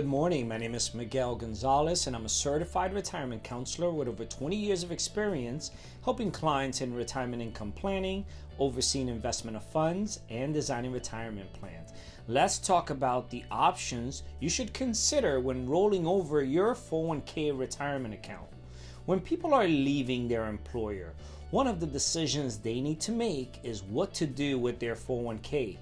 Good morning. My name is Miguel Gonzalez, and I'm a certified retirement counselor with over 20 years of experience helping clients in retirement income planning, overseeing investment of funds, and designing retirement plans. Let's talk about the options you should consider when rolling over your 401k retirement account. When people are leaving their employer, one of the decisions they need to make is what to do with their 401k.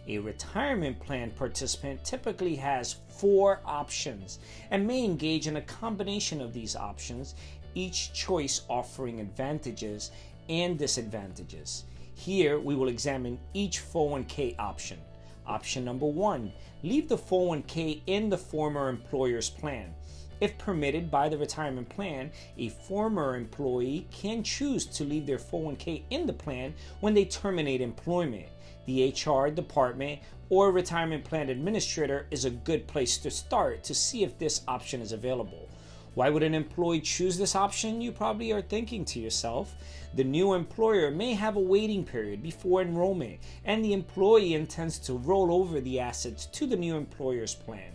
A retirement plan participant typically has 4 options and may engage in a combination of these options, each choice offering advantages and disadvantages. Here we will examine each 401k option. Option number 1, leave the 401k in the former employer's plan. If permitted by the retirement plan, a former employee can choose to leave their 401k in the plan when they terminate employment. The HR department or retirement plan administrator is a good place to start to see if this option is available. Why would an employee choose this option? You probably are thinking to yourself. The new employer may have a waiting period before enrollment, and the employee intends to roll over the assets to the new employer's plan.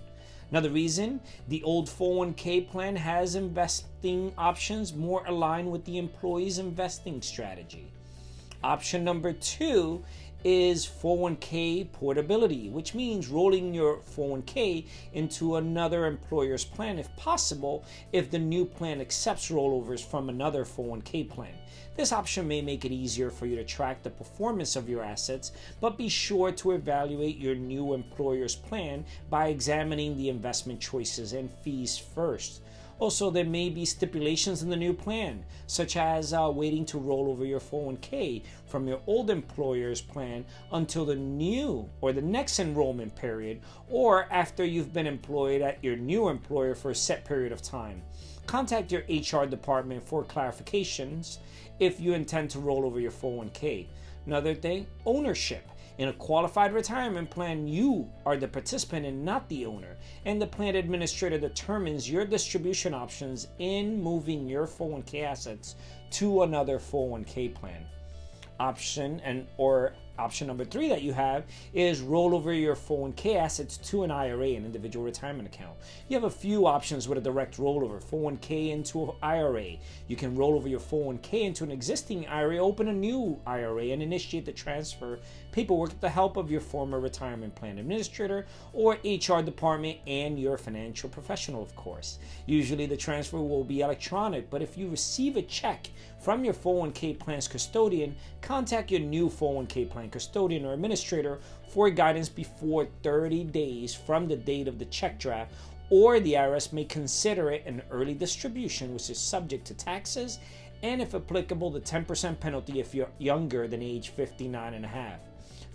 Another reason, the old 401k plan has investing options more aligned with the employee's investing strategy. Option number 2 is 401k portability, which means rolling your 401k into another employer's plan if possible, if the new plan accepts rollovers from another 401k plan. This option may make it easier for you to track the performance of your assets, but be sure to evaluate your new employer's plan by examining the investment choices and fees first. Also, there may be stipulations in the new plan, such as waiting to roll over your 401k from your old employer's plan until the new or the next enrollment period, or after you've been employed at your new employer for a set period of time. Contact your HR department for clarifications if you intend to roll over your 401k. Another thing, ownership. In a qualified retirement plan, you are the participant and not the owner, and the plan administrator determines your distribution options in moving your 401k assets to another 401k plan. Option number 3 that you have is roll over your 401k assets to an IRA, an individual retirement account. You have a few options with a direct rollover, 401k into an IRA. You can roll over your 401k into an existing IRA, open a new IRA, and initiate the transfer paperwork with the help of your former retirement plan administrator or HR department and your financial professional, of course. Usually the transfer will be electronic, but if you receive a check from your 401k plan's custodian, contact your new 401k plan custodian or administrator for guidance before 30 days from the date of the check draft, or the IRS may consider it an early distribution, which is subject to taxes and, if applicable, the 10% penalty if you're younger than age 59 and a half.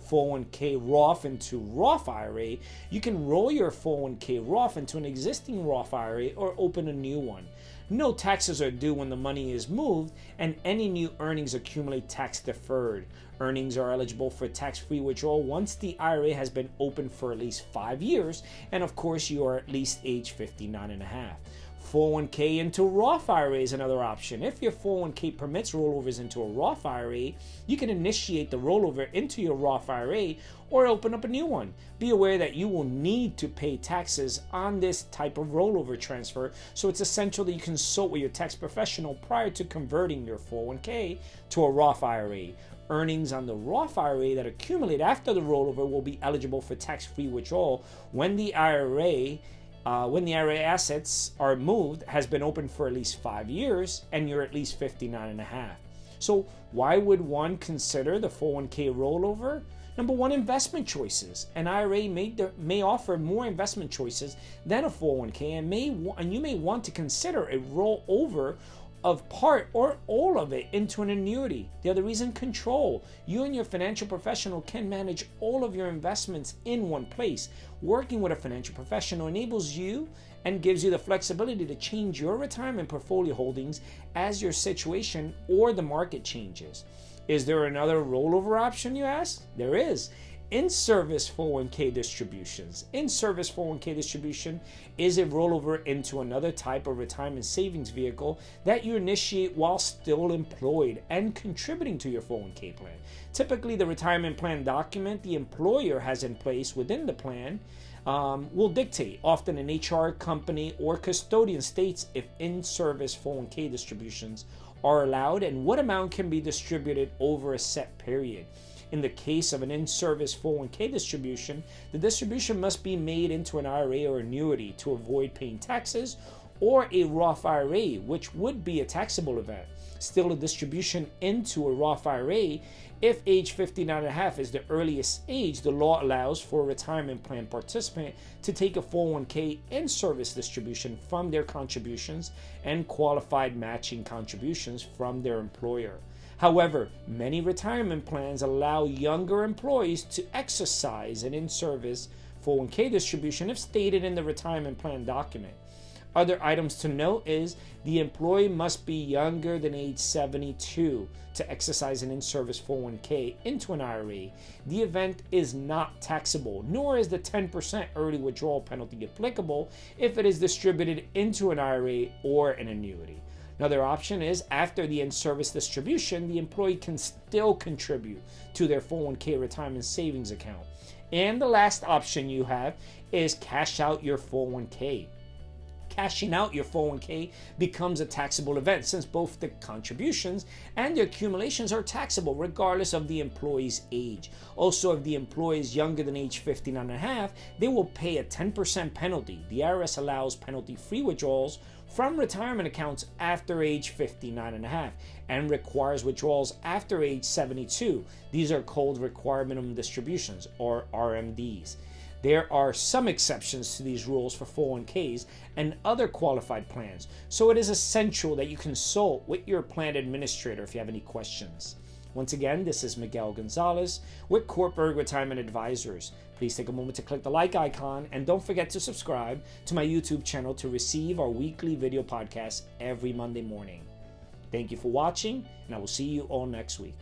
401k Roth into Roth IRA. You can roll your 401k Roth into an existing Roth IRA or open a new one. No taxes are due when the money is moved, and any new earnings accumulate tax deferred. Earnings are eligible for tax-free withdrawal once the IRA has been open for at least 5 years, and of course you are at least age 59 and a half. 401k into Roth IRA is another option. If your 401k permits rollovers into a Roth IRA, you can initiate the rollover into your Roth IRA or open up a new one. Be aware that you will need to pay taxes on this type of rollover transfer, so it's essential that you consult with your tax professional prior to converting your 401k to a Roth IRA. Earnings on the Roth IRA that accumulate after the rollover will be eligible for tax-free withdrawal when the IRA assets are moved, has been open for at least 5 years, and you're at least 59 and a half. So why would one consider the 401k rollover? Number 1, investment choices. An IRA may offer more investment choices than a 401k, and you may want to consider a rollover of part or all of it into an annuity. The other reason, control. You and your financial professional can manage all of your investments in one place. Working with a financial professional enables you and gives you the flexibility to change your retirement portfolio holdings as your situation or the market changes. Is there another rollover option, you ask? There is. In-service 401k distributions. In-service 401k distribution is a rollover into another type of retirement savings vehicle that you initiate while still employed and contributing to your 401k plan. Typically, the retirement plan document the employer has in place within the plan will dictate. Often an HR company or custodian states if in-service 401k distributions are allowed and what amount can be distributed over a set period. In the case of an in-service 401k distribution, the distribution must be made into an IRA or annuity to avoid paying taxes, or a Roth IRA, which would be a taxable event. Still, a distribution into a Roth IRA, if age 59.5 is the earliest age, the law allows for a retirement plan participant to take a 401k in-service distribution from their contributions and qualified matching contributions from their employer. However, many retirement plans allow younger employees to exercise an in-service 401k distribution if stated in the retirement plan document. Other items to note is the employee must be younger than age 72 to exercise an in-service 401k into an IRA. The event is not taxable, nor is the 10% early withdrawal penalty applicable if it is distributed into an IRA or an annuity. Another option is after the in-service distribution, the employee can still contribute to their 401k retirement savings account. And the last option you have is cash out your 401k. Cashing out your 401k becomes a taxable event since both the contributions and the accumulations are taxable regardless of the employee's age. Also, if the employee is younger than age 59.5, they will pay a 10% penalty. The IRS allows penalty-free withdrawals from retirement accounts after age 59.5 and requires withdrawals after age 72. These are called required minimum distributions, or RMDs. There are some exceptions to these rules for 401ks and other qualified plans, so it is essential that you consult with your plan administrator if you have any questions. Once again, this is Miguel Gonzalez with Cortburg Retirement Advisors. Please take a moment to click the like icon and don't forget to subscribe to my YouTube channel to receive our weekly video podcast every Monday morning. Thank you for watching, and I will see you all next week.